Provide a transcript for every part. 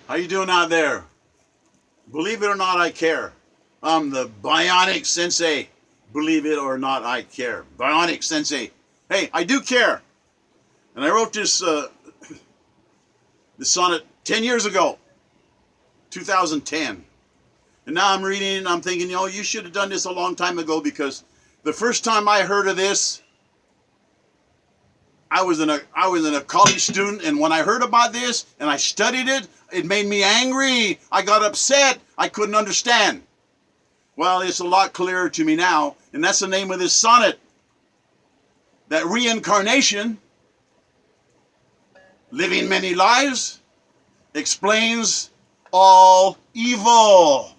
How you doing out there? Believe it or not, I care. I'm the Bionic Sensei. Believe it or not, I care. Bionic Sensei. Hey, I do care. And I wrote this sonnet 10 years ago, 2010. And now I'm reading it and I'm thinking, you should have done this a long time ago, because the first time I heard of this, I was in a college student, and when I heard about this and I studied it, it made me angry. I got upset. I couldn't understand. Well, it's a lot clearer to me now, and that's the name of this sonnet. That reincarnation, living many lives, explains all evil.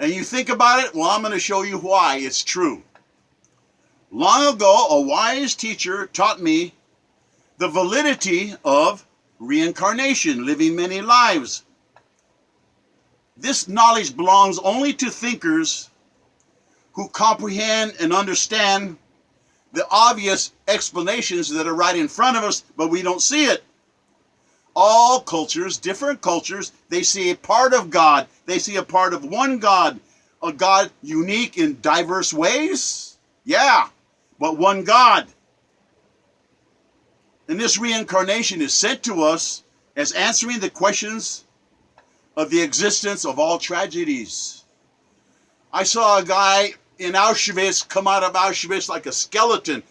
And you think about it, well, I'm going to show you why it's true. Long ago, a wise teacher taught me the validity of reincarnation, living many lives. This knowledge belongs only to thinkers who comprehend and understand the obvious explanations that are right in front of us, but we don't see it. All cultures, different cultures, they see a part of God. They see a part of one God, a God unique in diverse ways. Yeah, but one God. And this reincarnation is sent to us as answering the questions of the existence of all tragedies. I saw a guy in Auschwitz come out of Auschwitz like a skeleton,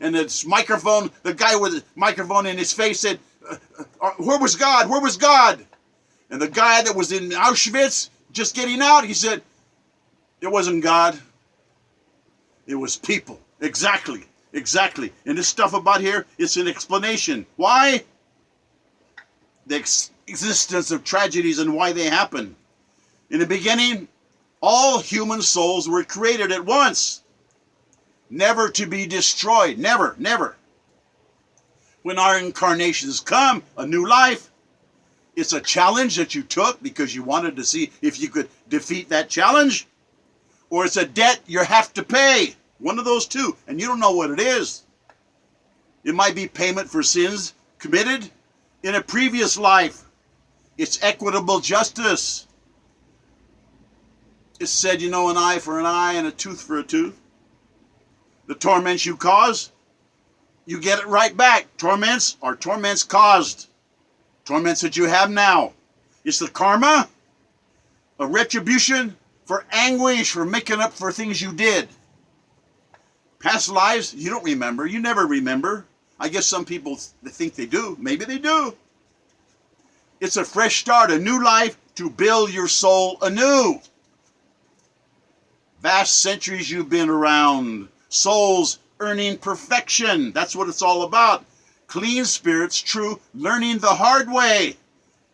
and this microphone, the guy with the microphone in his face said, where was God? Where was God? And the guy that was in Auschwitz just getting out, he said, it wasn't God. It was people. Exactly. And this stuff about here, it's an explanation. Why? The existence of tragedies and why they happen. In the beginning, all human souls were created at once, never to be destroyed. Never. When our incarnations come, a new life, it's a challenge that you took because you wanted to see if you could defeat that challenge, or it's a debt you have to pay. One of those two, and you don't know what it is. It might be payment for sins committed in a previous life. It's equitable justice. It's said, an eye for an eye and a tooth for a tooth. The torments you cause, you get it right back. Torments are torments caused. Torments that you have now. It's the karma, a retribution for anguish, for making up for things you did. Past lives, you don't remember. You never remember. I guess some people think they do. Maybe they do. It's a fresh start, a new life to build your soul anew. Vast centuries you've been around. Souls earning perfection. That's what it's all about. Clean spirits, true, learning the hard way.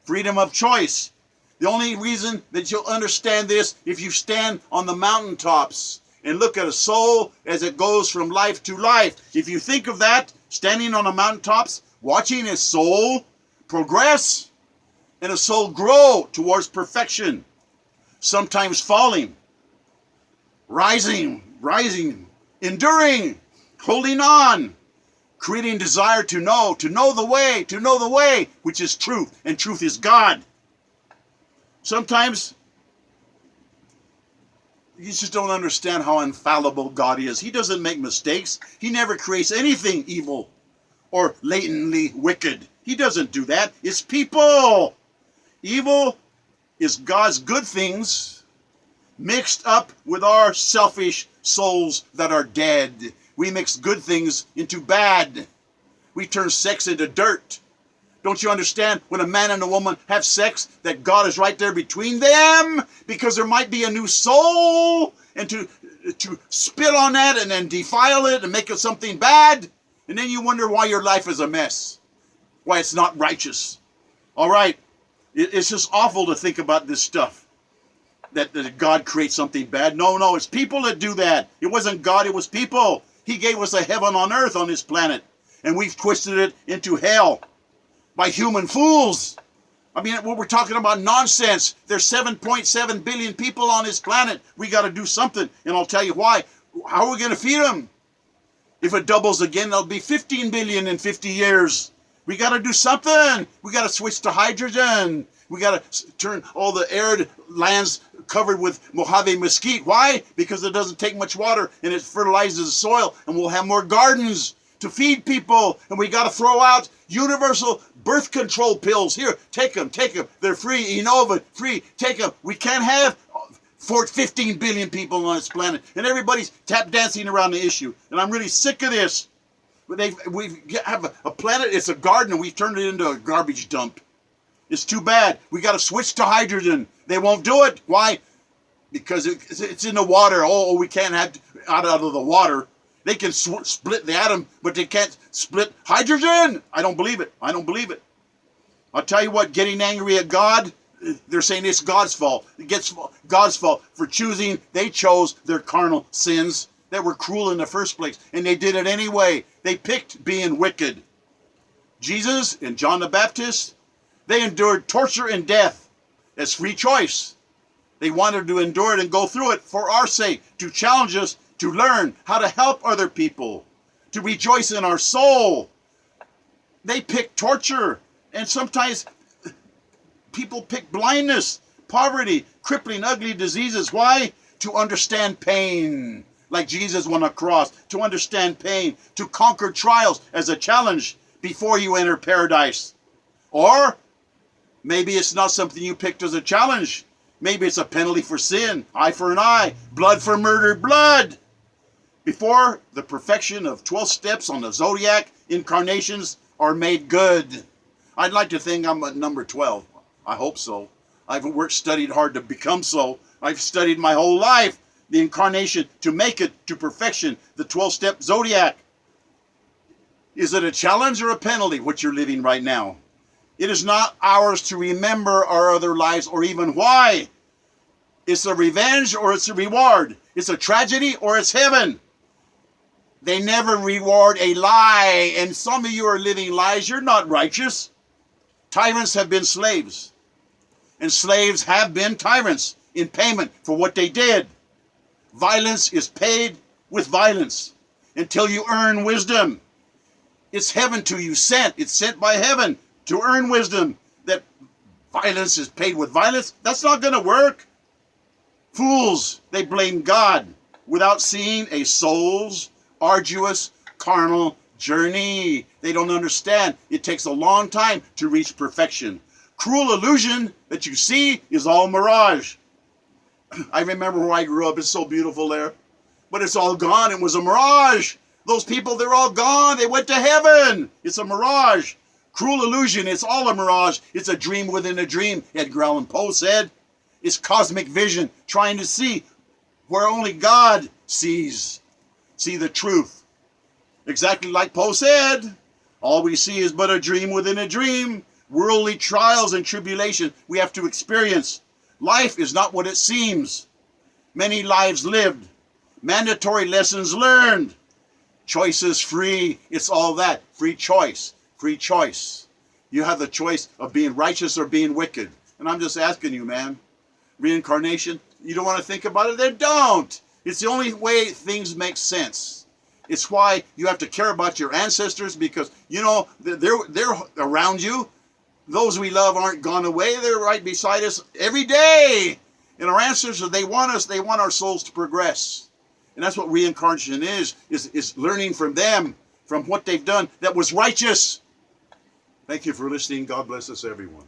Freedom of choice. The only reason that you'll understand this if you stand on the mountaintops and look at a soul as it goes from life to life. If you think of that, standing on the mountaintops, watching a soul progress and a soul grow towards perfection, sometimes falling, rising, enduring, holding on, creating desire to know the way, which is truth, and truth is God. Sometimes you just don't understand how infallible God is. He doesn't make mistakes. He never creates anything evil or latently wicked. He doesn't do that. It's people. Evil is God's good things mixed up with our selfish souls that are dead. We mix good things into bad. We turn sex into dirt. Don't you understand when a man and a woman have sex that God is right there between them? Because there might be a new soul, and to spit on that and then defile it and make it something bad. And then you wonder why your life is a mess. Why it's not righteous. All right. It's just awful to think about this stuff. That God creates something bad. No, it's people that do that. It wasn't God, it was people. He gave us a heaven on earth on this planet. And we've twisted it into hell. By human fools. I mean, we're talking about nonsense. There's 7.7 billion people on this planet. We got to do something. And I'll tell you why. How are we going to feed them? If it doubles again, there'll be 15 billion in 50 years. We got to do something. We got to switch to hydrogen. We got to turn all the arid lands covered with Mojave mesquite. Why? Because it doesn't take much water and it fertilizes the soil, and we'll have more gardens to feed people. And we got to throw out universal birth control pills. Here, take them, take them. They're free. Enova, free. Take them. We can't have 15 billion people on this planet, and everybody's tap dancing around the issue. And I'm really sick of this. We have a planet, it's a garden, and we've turned it into a garbage dump. It's too bad. We got to switch to hydrogen. They won't do it. Why? Because it's in the water. Oh, we can't have out of the water. They can split the atom, but they can't split hydrogen. I don't believe it. I don't believe it. I'll tell you what, getting angry at God, they're saying it's God's fault. It's God's fault for choosing. They chose their carnal sins that were cruel in the first place, and they did it anyway. They picked being wicked. Jesus and John the Baptist, they endured torture and death as free choice. They wanted to endure it and go through it for our sake, to challenge us to learn how to help other people, to rejoice in our soul. They picked torture, and sometimes people pick blindness, poverty, crippling, ugly diseases. Why? To understand pain, like Jesus went across, to understand pain, to conquer trials as a challenge before you enter paradise. Or maybe it's not something you picked as a challenge. Maybe it's a penalty for sin, eye for an eye, blood for murder, blood. Before the perfection of 12 steps on the zodiac incarnations are made good. I'd like to think I'm at number 12. I hope so. I've studied hard to become so. I've studied my whole life the incarnation to make it to perfection, the 12-step zodiac. Is it a challenge or a penalty, what you're living right now? It is not ours to remember our other lives or even why. It's a revenge or it's a reward. It's a tragedy or it's heaven. They never reward a lie, and some of you are living lies. You're not righteous. Tyrants have been slaves, and slaves have been tyrants in payment for what they did. Violence is paid with violence until you earn wisdom. It's heaven to you sent. It's sent by heaven to earn wisdom. That violence is paid with violence, that's not going to work. Fools, they blame God without seeing a soul's arduous carnal journey. They don't understand. It takes a long time to reach perfection. Cruel illusion that you see is all mirage. I remember where I grew up. It's so beautiful there. But it's all gone. It was a mirage. Those people, they're all gone. They went to heaven. It's a mirage. Cruel illusion. It's all a mirage. It's a dream within a dream, Edgar Allan Poe said. It's cosmic vision, trying to see where only God sees. See the truth. Exactly like Poe said, all we see is but a dream within a dream. Worldly trials and tribulation we have to experience. Life is not what it seems. Many lives lived. Mandatory lessons learned. Choices free. It's all that. Free choice. Free choice. You have the choice of being righteous or being wicked. And I'm just asking you, man. Reincarnation, you don't want to think about it? Then don't. It's the only way things make sense. It's why you have to care about your ancestors, because, you know, they're around you. Those we love aren't gone away. They're right beside us every day. And our ancestors, they want our souls to progress. And that's what reincarnation is learning from them, from what they've done that was righteous. Thank you for listening. God bless us, everyone.